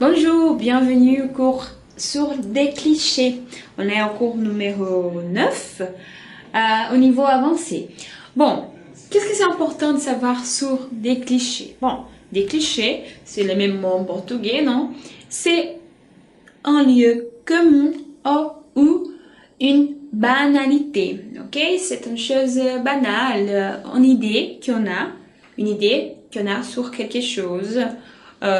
Bonjour, bienvenue au cours sur des clichés. On est au cours numéro 9 au niveau avancé. Bon, qu'est-ce que c'est important de savoir sur des clichés? Bon, des clichés, c'est le même mot en portugais, non? C'est un lieu commun ou une banalité, ok? C'est une chose banale, une idée qu'on a sur quelque chose,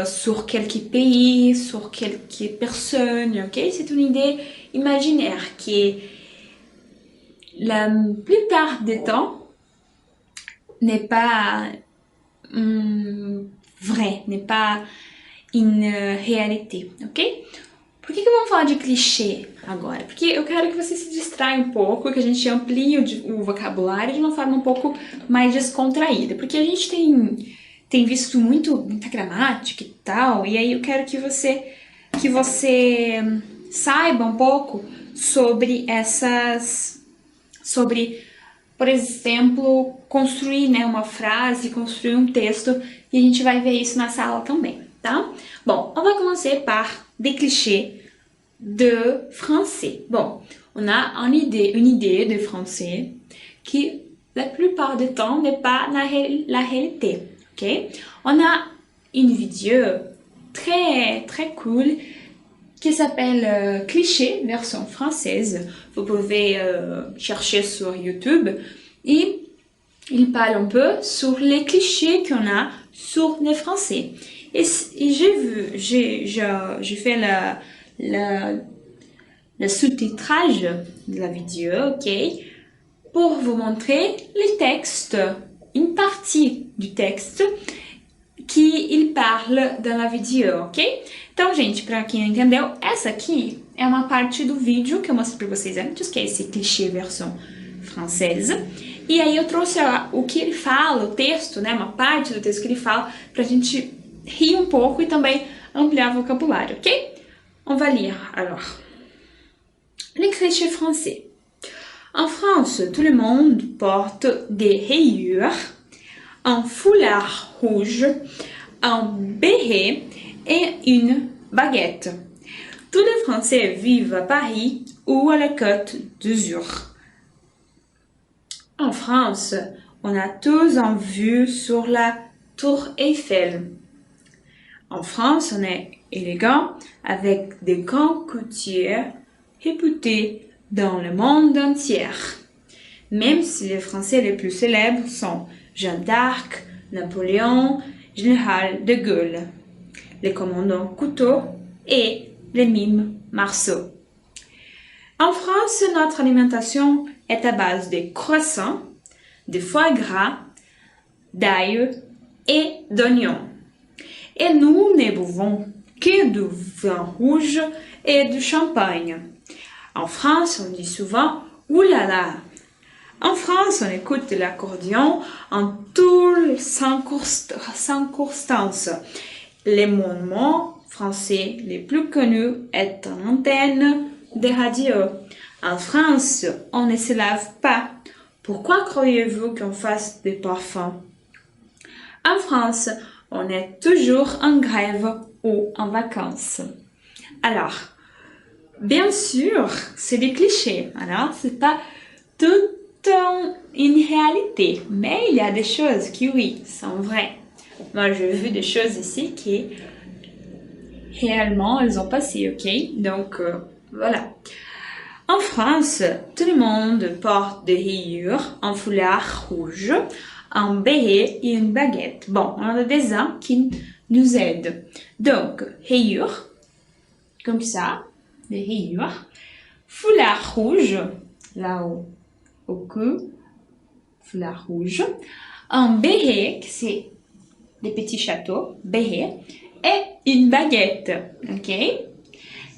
sur quelques pays, sur quelques personnes, ok? C'est une idée imaginaire qui est la plupart des temps n'est pas vrai, n'est pas une réalité, ok? Por que vamos falar de clichê agora? Porque eu quero que você se distraia um pouco, que a gente amplie o vocabulário de uma forma um pouco mais descontraída. Porque a gente tem visto muita gramática e tal, e aí eu quero que você saiba um pouco sobre por exemplo, construir, né, uma frase, construir um texto, e a gente vai ver isso na sala também, tá? Bon, on va commencer par des clichés de français. Bon, on a une idée de français qui, la plupart du temps, n'est pas la réalité, ok? On a une vidéo très cool qui s'appelle Cliché version française. Vous pouvez chercher sur YouTube et il parle un peu sur les clichés qu'on a sur le français. Et j'ai fait le sous-titrage de la vidéo, ok, pour vous montrer les textes, une partie du texte que parle dans la vidéo, ok? Então, gente, para quem não entendeu, essa aqui é uma parte do vídeo que eu mostrei para vocês antes, que é esse clichê versão francesa. E aí eu trouxe o que ele fala, o texto, né, uma parte do texto que ele fala, pra gente rir um pouco e também ampliar o vocabulário, ok? On va lire, alors. Les clichés français. En France, tout le monde porte des rayures, un foulard rouge, un béret et une baguette. Tous les Français vivent à Paris ou à la Côte d'Azur. En France, on a tous en vue sur la Tour Eiffel. En France, on est élégant avec des grands couturiers réputés dans le monde entier. Même si les Français les plus célèbres sont Jeanne d'Arc, Napoléon, Général de Gaulle, les commandants Couteau et les mimes Marceau. En France, notre alimentation est à base de croissants, de foie gras, d'ail et d'oignons. Et nous ne buvons que du vin rouge et du champagne. En France, on dit souvent « oulala ». En France, on écoute l'accordéon en toutes les circonstances. Les monuments français les plus connus est une antenne de radio. En France, on ne se lave pas. Pourquoi croyez-vous qu'on fasse des parfums? En France, on est toujours en grève ou en vacances. Alors, bien sûr, c'est des clichés. Alors, c'est pas tout une réalité, mais il y a des choses qui, oui, sont vraies. Moi, j'ai vu des choses ici qui, réellement, elles ont passé, ok? Donc, voilà. En France, tout le monde porte des rayures, un foulard rouge, un béret et une baguette. Bon, on a des uns qui nous aident. Donc, rayures, comme ça, des rayures. Foulard rouge, là-haut, au cou, foulard rouge. Un béret, c'est des petits chapeaux, béret, et une baguette, ok?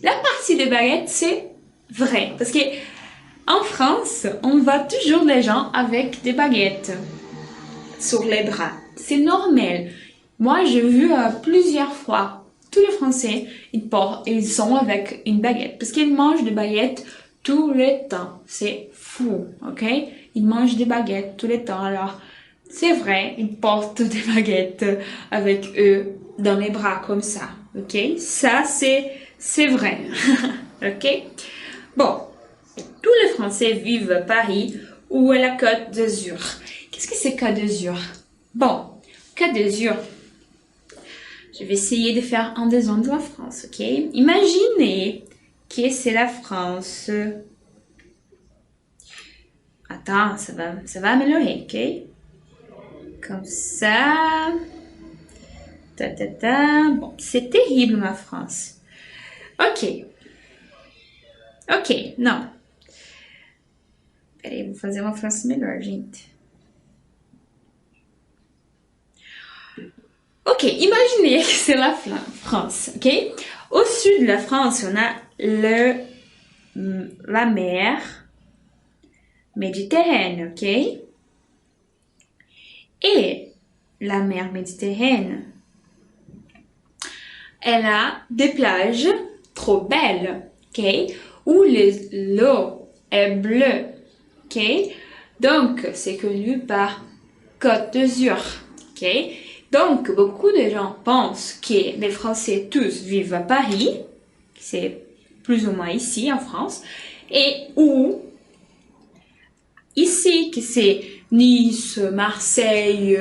La partie des baguettes, c'est vrai, parce que en France, on voit toujours les gens avec des baguettes sur les bras. C'est normal. Moi, j'ai vu plusieurs fois, tous les Français, ils sont avec une baguette, parce qu'ils mangent des baguettes tout le temps. C'est fou, ok? Ils mangent des baguettes tout le temps. Alors, C'est vrai, ils portent des baguettes avec eux dans les bras comme ça, ok? Ça, c'est vrai, ok? Bon, tous les Français vivent à Paris ou à la Côte d'Azur. Qu'est-ce que c'est Côte d'Azur? Bon, Côte d'Azur, je vais essayer de faire un dessin de la France, ok? Imaginez que c'est la France. Attends, ça va améliorer, ok? Comme ça. Ta, ta, ta. Bon, c'est terrible, ma France. Ok. Ok, não. Peraí, vou fazer uma France melhor, gente. Ok, imaginez que c'est la France, ok? Au sud de la France, on a la mer Méditerranée, ok? Et la mer Méditerranée, elle a des plages trop belles, ok? Où l'eau est bleue, ok? Donc, c'est connu par Côte d'Azur, ok? Donc, beaucoup de gens pensent que les Français tous vivent à Paris, c'est plus ou moins ici en France, et où ici, que c'est Nice, Marseille,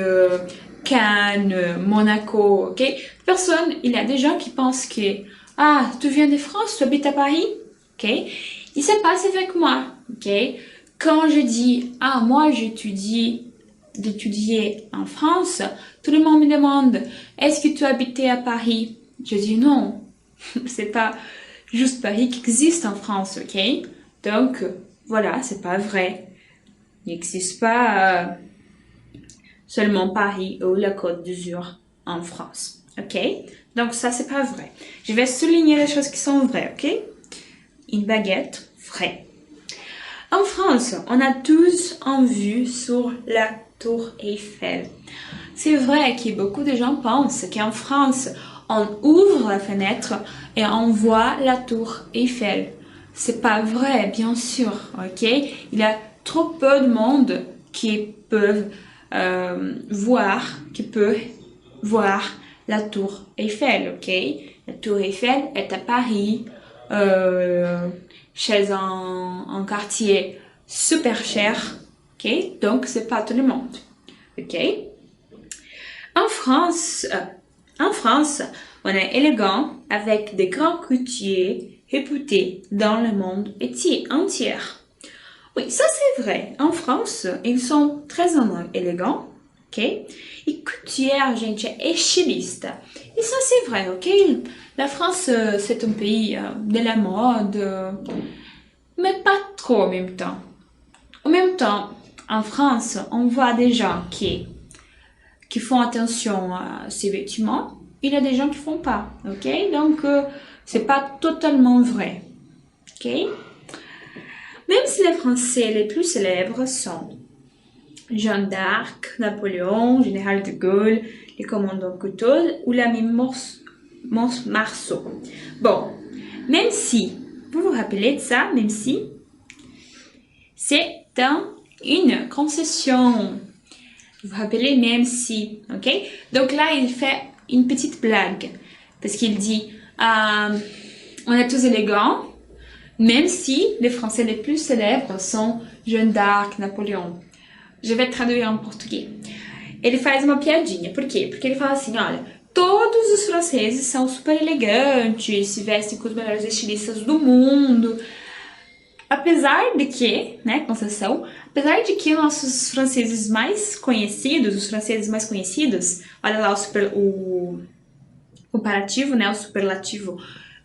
Cannes, Monaco, ok? Personne, il y a des gens qui pensent que, ah, tu viens de France, tu habites à Paris, ok? Il se passe avec moi, ok? Quand je dis, ah, moi j'étudie d'étudier en France, tout le monde me demande, est-ce que tu habitais à Paris? Je dis non, c'est pas juste Paris qui existe en France, ok? Donc, voilà, c'est pas vrai. Il n'existe pas seulement Paris ou la Côte d'Azur en France, ok? Donc, ça, c'est pas vrai. Je vais souligner les choses qui sont vraies, ok? Une baguette, vrai. En France, on a tous en vue sur la Tour Eiffel. C'est vrai que beaucoup de gens pensent qu'en France, on ouvre la fenêtre et on voit la Tour Eiffel. C'est pas vrai, bien sûr, ok? Il y a trop peu de monde qui peuvent voir la Tour Eiffel, ok? La Tour Eiffel est à Paris, chez un quartier super cher, ok? Donc, c'est pas tout le monde, ok? En France, on est élégant avec des grands coutiers réputés dans le monde entier. Oui, ça c'est vrai. En France, ils sont très élégants, ok? E coutières, gente, é estilista. Et ça c'est vrai, ok? La France, c'est un pays de la mode, mais pas trop en même temps. En même temps, en France, on voit des gens qui font attention à ses vêtements. Il y a des gens qui font pas, ok? Donc, c'est pas totalement vrai, ok? Même si les Français les plus célèbres sont Jeanne d'Arc, Napoléon, Général de Gaulle, les commandants Couteau ou l'ami Marceau. Bon, même si, vous vous rappelez de ça, même si, c'est une concession. Vous vous rappelez, même si, ok? Donc là, il fait une petite blague. Parce qu'il dit, on est tous élégants, même si les Français les plus célèbres sont Jeanne d'Arc, Napoleão. Je vais traduire en português. Ele faz uma piadinha. Por quê? Porque ele fala assim, olha, todos os franceses são super elegantes, se vestem com os melhores estilistas do mundo. Apesar de que, né, concessão, apesar de que nossos franceses mais conhecidos, os franceses mais conhecidos, olha lá o comparativo, né, o superlativo,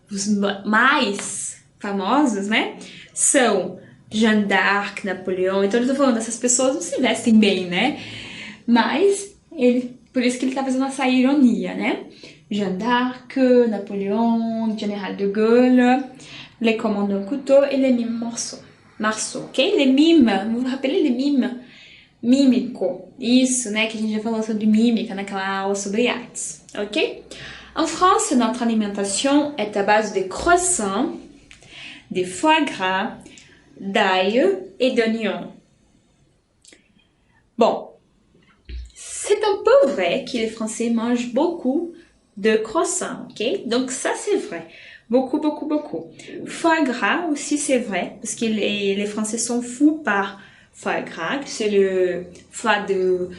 os mais famosos, né, são Jeanne d'Arc, Napoleão, então eu tô falando, essas pessoas não se vestem bem, né, mas por isso que ele tá fazendo essa ironia, né, Jeanne d'Arc, Napoléon, Général de Gaulle, les commandants Couteau et les mimes Marceau, ok? Les mimes, vous vous rappelez les mimes? Mímico, isso, né, que a gente já falou sobre mímica naquela aula sobre artes, ok? En France, notre alimentation est à base de croissants, de foie gras, d'ail et d'oignons. Bon, c'est un peu vrai que les Français mangent beaucoup de croissants, ok? Donc ça c'est vrai. Beaucoup, beaucoup, beaucoup. Foie gras aussi c'est vrai, parce que les Français sont fous par foie gras, c'est le foie de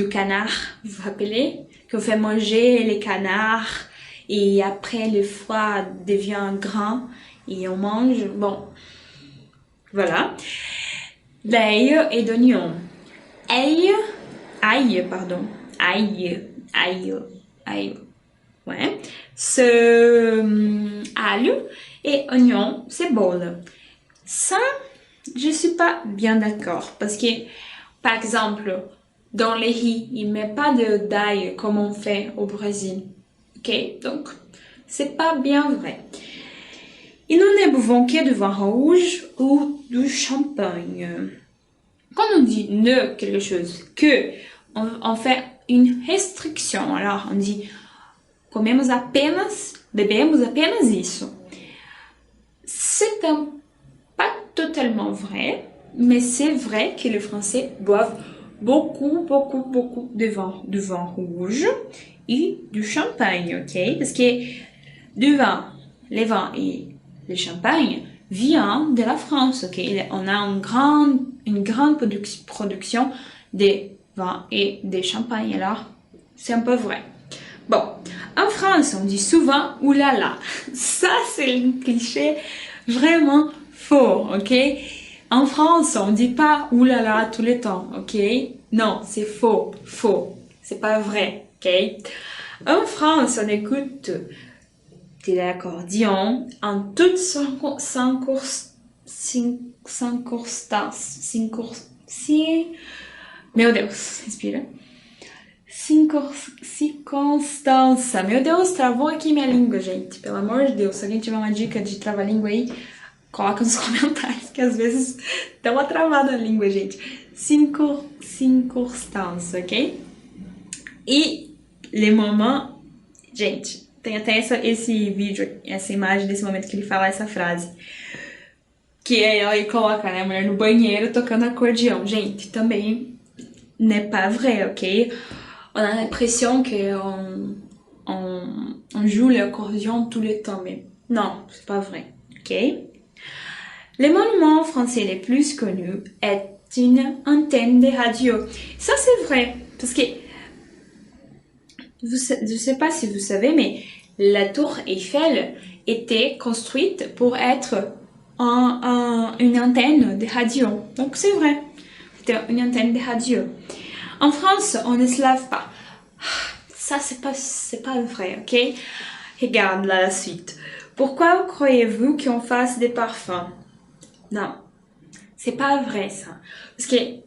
canard, vous vous rappelez? Qu'on fait manger les canards et après le foie devient grand et on mange. Bon, voilà. L'ail et d'oignon. Ail. Ouais. Alho et oignon, c'est bon. Ça, je suis pas bien d'accord parce que, par exemple, dans les riz, il met pas d'ail comme on fait au Brésil. Ok, donc c'est pas bien vrai. Et nous ne buvons que du vin rouge ou du champagne. Quand on dit ne quelque chose, que, on fait une restriction. Alors, on dit bebemos apenas isso. C'est pas totalement vrai, mais c'est vrai que les Français boivent beaucoup de vin rouge et du champagne, ok? Parce que du vin, les vins et le champagne vient de la France, ok? On a une grande production de vin et de champagne, alors c'est un peu vrai. Bon, en France, on dit souvent oulala. Ça, c'est un cliché vraiment faux, ok? En France, on dit pas oulala tout le temps, ok? Non, c'est faux. C'est pas vrai, ok? En France, on écoute de l'accordéon en toutes circonstances. Meu Deus, respira. Circunstância. Meu Deus, travou aqui minha língua, gente. Pelo amor de Deus, se alguém tiver uma dica de trava-língua aí, coloca nos comentários, que às vezes dá uma travada na língua, gente. Circunstância, ok? E le moment... Gente, tem até esse vídeo, essa imagem desse momento que ele fala essa frase. Que aí coloca, né, a mulher no banheiro tocando acordeão. Gente, também n'est pas vrai, ok? On a l'impression qu'on joue l'accordéon tout le temps, mais non, c'est pas vrai, ok? Le monument français le plus connu est une antenne de radio. Ça, c'est vrai, parce que je sais pas si vous savez, mais la tour Eiffel était construite pour être une antenne de radio. Donc, c'est vrai, c'était une antenne de radio. En France, on ne se lave pas. Ça, c'est pas vrai, ok? Regarde là la suite. Pourquoi croyez-vous qu'on fasse des parfums? Non, c'est pas vrai ça. Parce que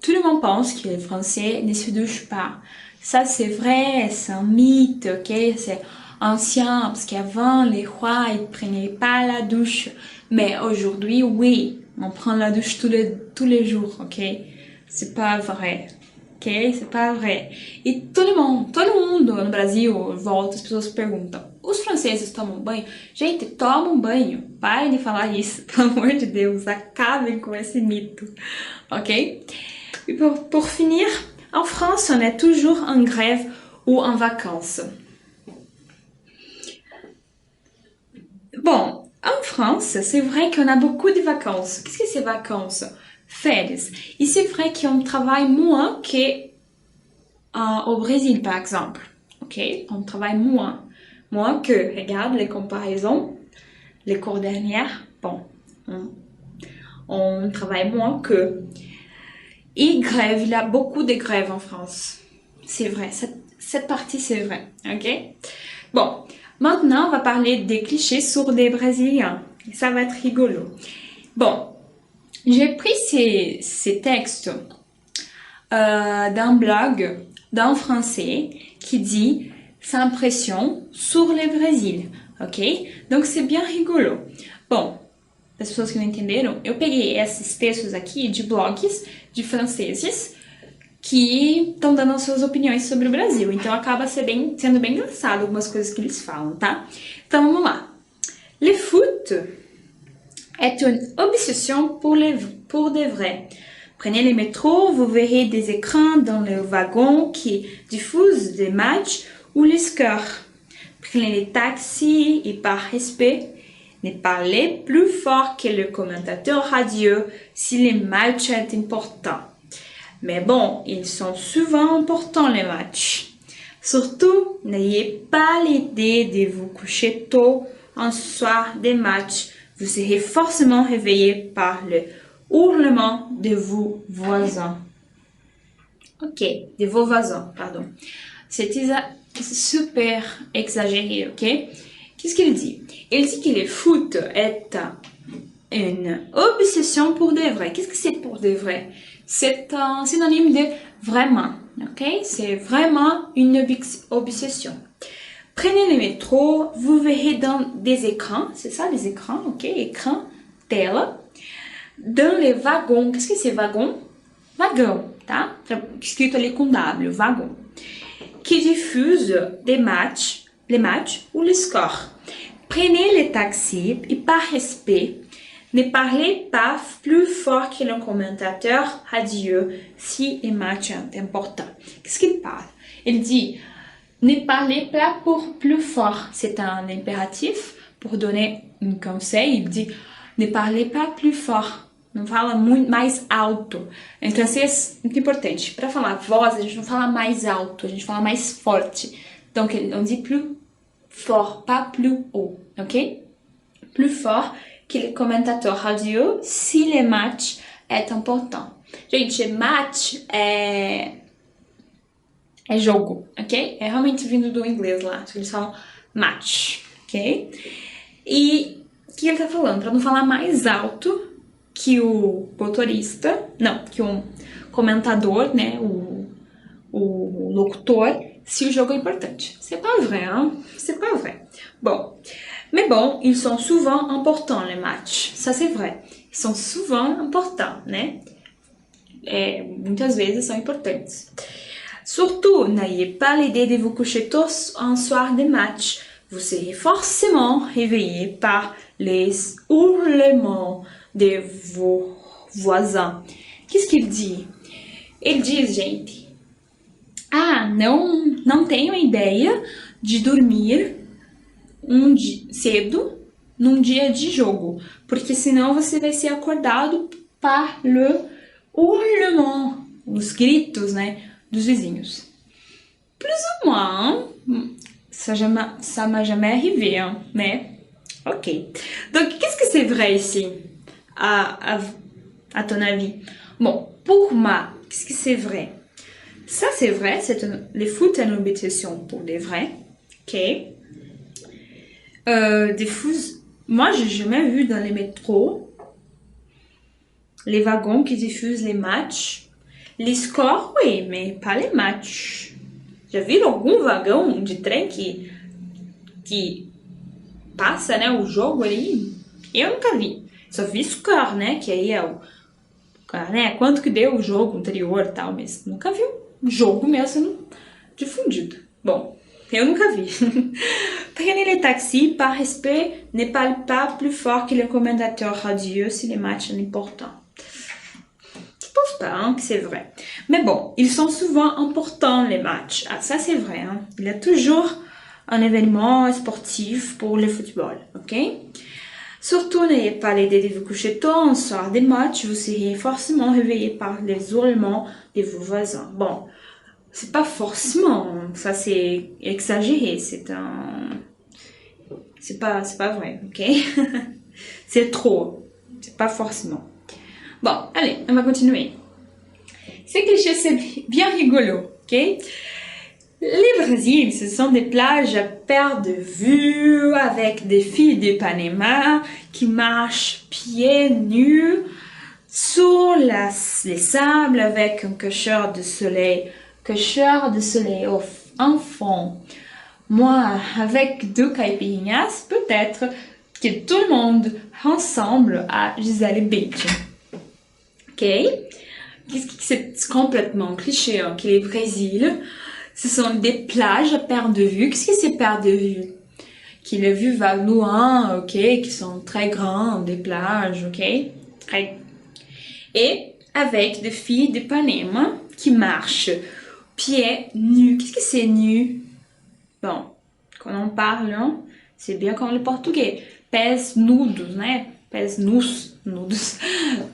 tout le monde pense que les Français ne se douchent pas. Ça, c'est vrai, c'est un mythe, ok? C'est ancien, parce qu'avant, les rois, ils prenaient pas la douche. Mais aujourd'hui, oui, on prend la douche tous les jours, ok? C'est pas vrai. Ok? C'est pas vrai. E todo mundo no Brasil volta, as pessoas perguntam: os franceses tomam banho? Gente, tomam banho. Parem de falar isso, pelo amor de Deus. Acabem com esse mito. Ok? E pour finir, en France, on est toujours en grève ou en vacances. Bon, en France, c'est vrai qu'on a beaucoup de vacances. Qu'est-ce que c'est vacances? Férias. Et c'est vrai qu'on travaille moins qu'au Brésil, par exemple. Ok? On travaille moins. Moins que, regarde les comparaisons, les cours dernières. Bon, on travaille moins que. Et grève, il y a beaucoup de grèves en France. C'est vrai, cette partie, c'est vrai. Ok? Bon, maintenant, on va parler des clichés sur des Brésiliens. Ça va être rigolo. Bon. J'ai pris ces textes d'un blog d'un Français qui dit « Sans pression sur le Brésil ». Ok? Donc, c'est bien rigolo. Bom, as pessoas que não entenderam, eu peguei esses textos aqui de blogs de franceses que estão dando as suas opiniões sobre o Brasil. Então, acaba sendo bem engraçado algumas coisas que eles falam, tá? Então, vamos lá. Le foot est une obsession pour de vrai. Prenez le métro, vous verrez des écrans dans le wagon qui diffusent des matchs ou les scores. Prenez les taxis et par respect, ne parlez plus fort que le commentateur radio si le match est important. Mais bon, ils sont souvent importants les matchs. Surtout, n'ayez pas l'idée de vous coucher tôt un soir des matchs. Vous serez forcément réveillé par le hurlement de vos voisins. Ok, de vos voisins, pardon. C'est super exagéré, ok? Qu'est-ce qu'il dit? Il dit que le foot est une obsession pour de vrai. Qu'est-ce que c'est pour de vrai? C'est un synonyme de vraiment, ok? C'est vraiment une obsession. Prenez le métro, vous verrez dans des écrans, c'est ça les écrans, ok? Écran, tela. Dans les wagons, qu'est-ce que c'est wagon? Wagon, tá? Escrito ali com W, wagon. Qui diffuse les matchs ou les scores. Prenez les taxis et par respect, ne parlez pas plus fort que le commentateur radio si le match est important. Qu'est-ce qu'il parle? Il dit, ne parlez pas plus fort. C'est un impératif pour donner un conseil. Il dit, ne parlez pas plus fort. Não fala muito mais alto. Em francês, muito importante. Para falar voz, a gente não fala mais alto, a gente fala mais forte. Donc, on dit plus fort, pas plus haut, ok? Plus fort que le commentateur radio si le match est important. Gente, match é jogo, ok? É realmente vindo do inglês lá, eles falam match, ok? E o que ele tá falando? Para não falar mais alto que o motorista, não, que um comentador, né, o locutor, si o jogo est important. C'est pas vrai, hein? C'est pas vrai. Bon. Mais bon, ils sont souvent importants, les matchs. Ça, c'est vrai. Ils sont souvent importants, né? Muitas vezes são importantes. Surtout, n'ayez pas l'idée de vous coucher tôt un soir de match. Vous serez forcément réveillé par les hurlements de vos voisins. Qu'est-ce qu'il dit? Ele diz, gente, não tenho ideia de dormir cedo num dia de jogo, porque senão você vai ser acordado par le hurlement, os gritos, né, dos vizinhos. Plus ou moins, ça m'a jamais arrivé, hein, mais ok. Donc, qu'est-ce que c'est vrai ici, à ton avis? Bon, pour moi, qu'est-ce que c'est vrai? Ça, c'est vrai, le foot est une obsession pour des vrais, ok? Des fous, moi, j'ai jamais vu dans les métros les wagons qui diffusent les matchs. Les scores, oui, mais pas les matchs. Já viram algum vagão de trem que passa, né, o jogo ali? Eu nunca vi. Só vi score, né, que aí é o... né, quanto que deu o jogo anterior e tal, mas nunca vi um jogo mesmo sendo difundido. Bom, eu nunca vi. Prenez les taxis, par respect, ne parle pas plus fort que le commentateur radio si le match est important. Je pense pas, hein, que c'est vrai. Mais bon, ils sont souvent importants, les matchs. Ah, ça c'est vrai, hein. Il y a toujours un événement sportif pour le football, ok? Surtout, n'ayez pas l'idée de vous coucher tôt un soir des matchs, vous serez forcément réveillé par les hurlements de vos voisins. Bon, c'est pas forcément, ça c'est exagéré, c'est pas vrai, ok? C'est trop, c'est pas forcément. Bon, allez, on va continuer. Ces clichés, c'est bien rigolo, ok? Les Brésils, ce sont des plages à perte de vue avec des filles de Panama qui marchent pieds nus sur les sables avec un coucheur de soleil en fond. Moi, avec deux caipirinhas, peut-être que tout le monde ensemble à Gisele Beach. Ok? Qu'est-ce que c'est complètement cliché, hein, que les Brésil, ce sont des plages à perte de vue. Qu'est-ce que c'est perte de vue? Que la vue va loin, ok? Qui sont très grandes, des plages, ok? Et avec des filles d'Ipanema qui marchent pieds nus. Qu'est-ce que c'est nu? Bon, quand on parle, hein, c'est bien comme le portugais. Pés nudos, né? Pés nus, nudos.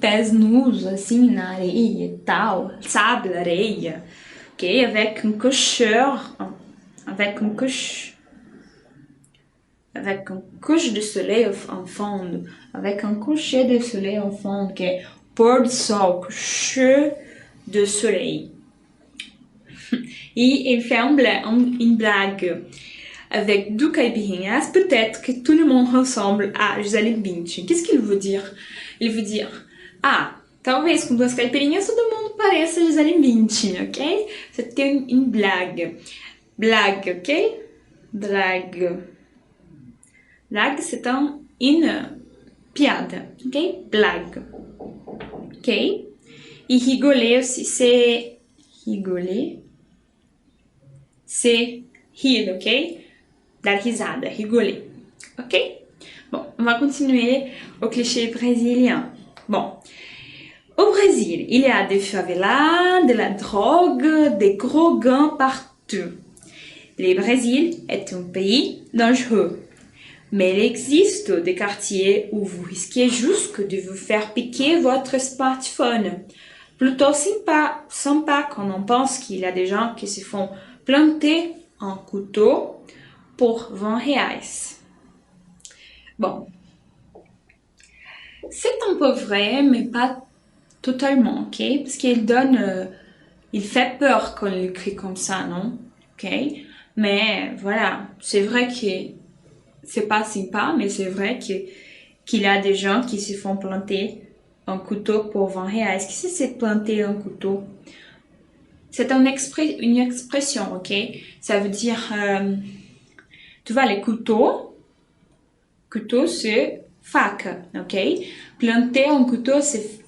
Pés nus, assim, na areia e tal. Sable, areia. Ok? Avec un cocheur, avec un couche de soleil en fond, avec un coucher de soleil en fond, que é pôr do sol, coucher de soleil. Et il fait une blague avec deux caipirinhas, peut-être que tout le monde ressemble a Gisele Bündchen. Qu'est-ce qu'il veut dire? Il veut dire, ah, talvez com duas caipirinhas todo mundo pareça Gisele Bündchen, ok? C'était une blague. Blague, ok? Blague. Blague, c'est une piada, ok? Blague. Ok? Et rigoler aussi, c'est rigoler. C'est rire, ok? Dar risada, rigoler. Ok? Bon, on va continuer au cliché brésilien. Bon, au Brésil, il y a des favelas, de la drogue, des gros gangs partout. Le Brésil est un pays dangereux. Mais il existe des quartiers où vous risquez juste de vous faire piquer votre smartphone. Plutôt sympa quand on pense qu'il y a des gens qui se font planter un couteau pour 20 reais. Bon, c'est un peu vrai, mais pas totalement, ok? Parce qu'il donne, il fait peur quand il écrit comme ça, non? Ok? Mais voilà, c'est vrai que c'est pas sympa, mais c'est vrai qu'il y a des gens qui se font planter un couteau pour 20 reais. Qu'est-ce que c'est planter un couteau? C'est une expression, ok? Ça veut dire, tu vois, les couteaux, c'est faca, ok? Planter un couteau, c'est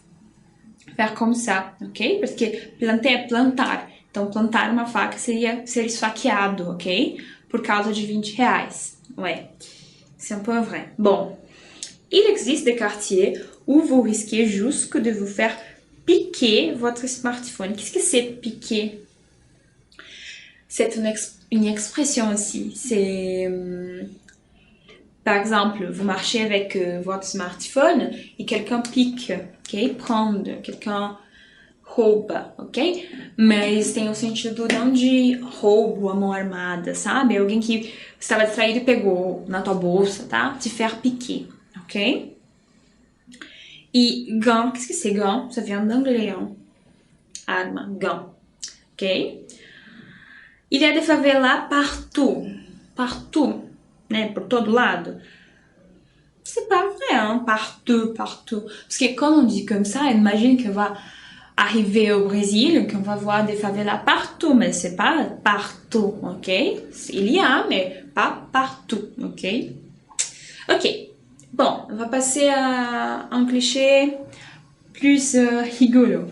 faire comme ça, ok? Parce que planter é plantar. Então, plantar uma faca seria ser esfaqueado, ok? Por causa de 20 reais. Ouais, c'est un peu vrai. Bon, il existe des quartiers où vous risquez juste de vous faire piquer votre smartphone. Qu'est-ce que c'est piquer? C'est une expression aussi. C'est, par exemple, vous marchez avec votre smartphone et quelqu'un pique, ok? Prendre, quelqu'un rouba, ok? Mas tem o sentido não de roubo, a mão armada, sabe? Alguém que estava distraído e pegou na tua bolsa, tá? Te faire piquer, ok? E gant, qu'est-ce que c'est gant? Ça vient d'anglais, hein? Arma, gant, ok? Il y a des favelas partout, né? Por todo lado. C'est pas vrai, hein? Partout. Parce que quand on dit comme ça, imagine qu'on va arriver au Brésil, qu'on va voir des favelas partout, mais c'est pas partout, ok? Il y a, mais pas partout, ok? Ok, bon, on va passer à un cliché plus rigolo.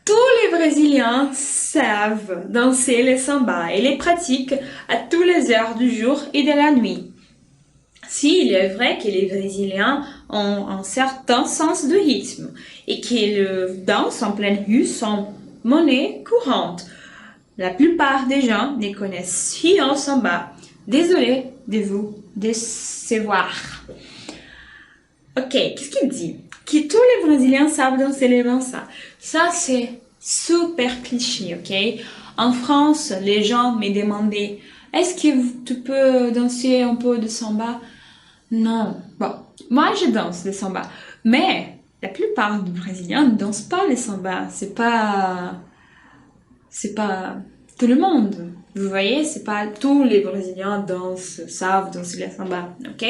Tous les Brésiliens savent danser le samba et les pratiquent à toutes les heures du jour et de la nuit. S'il est vrai que les Brésiliens ont un certain sens de rythme et qu'ils dansent en pleine rue sont monnaie courante, la plupart des gens ne connaissent rien au samba. Désolé de vous décevoir. Ok, qu'est-ce qu'il dit? Que tous les Brésiliens savent danser le samba. Ça, c'est super cliché, ok? En France, les gens me demandaient, est-ce que tu peux danser un peu de samba? Non. Bon, moi je danse le samba, mais la plupart des Brésiliens ne dansent pas le samba. C'est pas tout le monde. Vous voyez, c'est pas tous les Brésiliens savent danser le samba, ok?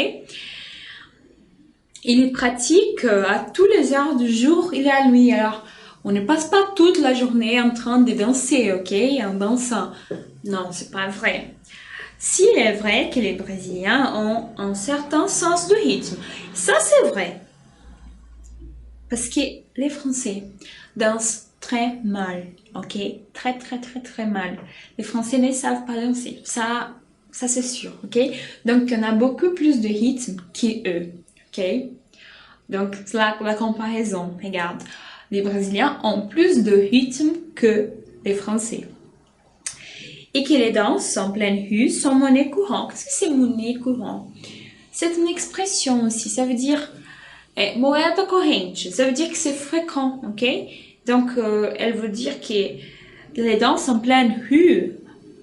Ils pratiquent à toutes les heures du jour et la nuit. Alors, on ne passe pas toute la journée en train de danser, ok? En dansant. Non, c'est pas vrai. S'il est vrai que les Brésiliens ont un certain sens de rythme, ça c'est vrai. Parce que les Français dansent très mal, ok? Très mal. Les Français ne savent pas danser, ça c'est sûr, ok? Donc on a beaucoup plus de rythme qu'eux, ok? Donc la comparaison, regarde. Les Brésiliens ont plus de rythme que les Français. Et que les danses en pleine rue sont monnaie courante. Qu'est-ce que c'est monnaie courante? C'est une expression aussi, ça veut dire moeda corrente, ça veut dire que c'est fréquent, ok? Donc, elle veut dire que les danses en pleine rue,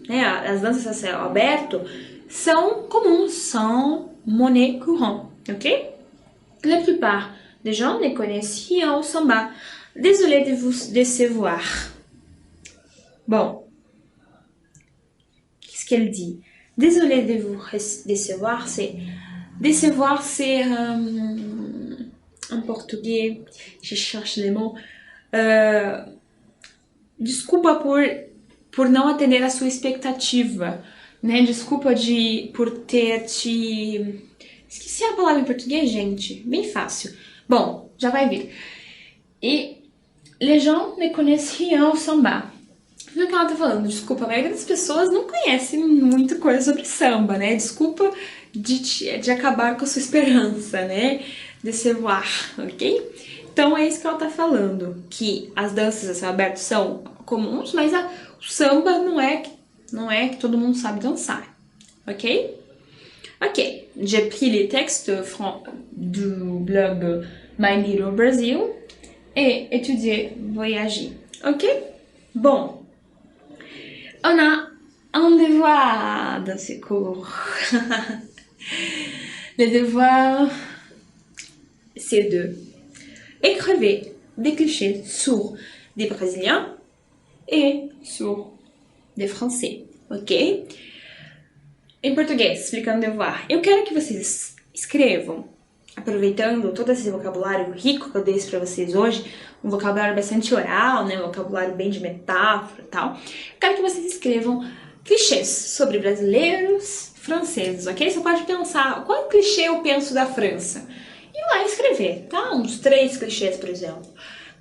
as danças a céu aberto, são comuns, são monnaie courante, ok? La plupart des gens ne connaissent rien au samba. Désolé de vous décevoir. Bon, qu'est-ce qu'elle dit? Désolé de vous décevoir, c'est... Décevoir, c'est... en português, je cherche les mots. Desculpa por não atender a sua expectativa, né? Desculpa por ter te... Esqueci a palavra em português, gente. Bem fácil. Bom, já vai vir. E les gens ne connaissent rien au samba. Viu o que ela tá falando? Desculpa, a maioria das pessoas não conhece muita coisa sobre samba, né? Desculpa de acabar com a sua esperança, né? Décevoir, ok? Então é isso que ela tá falando, que as danças a céu aberto são comuns, mas o samba não é que todo mundo sabe dançar, ok? Ok, j'ai pris les textes du blog My Little Brazil et étudié Voyager, ok? Bon, on a un devoir dans ce cours. Le devoir, c'est de écrire des clichés sur des Brésiliens et sur des Français, ok? Em português, explicando o devoir, eu quero que vocês escrevam, aproveitando todo esse vocabulário rico que eu dei para vocês hoje, um vocabulário bastante oral, né, um vocabulário bem de metáfora e tal. Eu quero que vocês escrevam clichês sobre brasileiros, franceses, ok? Você pode pensar, qual clichê eu penso da França? E lá escrever, tá? Uns 3 clichês, por exemplo.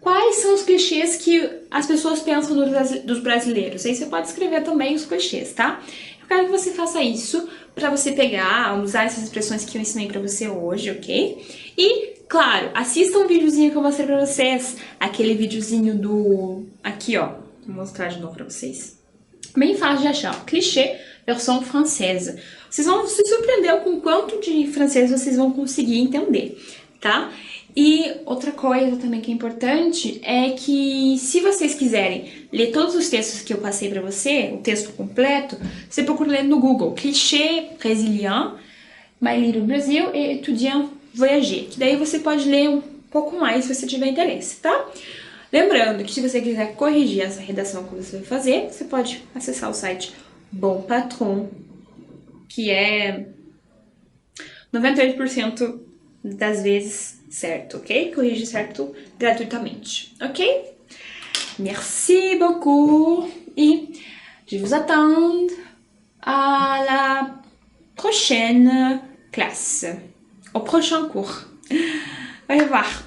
Quais são os clichês que as pessoas pensam dos brasileiros? Aí você pode escrever também os clichês, tá? Eu quero que você faça isso para você pegar, usar essas expressões que eu ensinei para você hoje, ok? E, claro, assista um videozinho que eu mostrei para vocês. Aquele videozinho do... Aqui, ó. Vou mostrar de novo para vocês. Bem fácil de achar. Clichê, versão francesa. Vocês vão se surpreender com o quanto de francês vocês vão conseguir entender, tá? E outra coisa também que é importante é que se vocês quiserem ler todos os textos que eu passei para você, o texto completo, você procura ler no Google Clichê Brésilien, My Little Brazil e Étudiant Voyager, que daí você pode ler um pouco mais se você tiver interesse, tá? Lembrando que se você quiser corrigir essa redação que você vai fazer, você pode acessar o site Bon Patron, que é 98% das vezes certo, ok? Corrige certo gratuitamente, ok? Merci beaucoup et je vous attends à la prochaine classe, au prochain cours. Au revoir.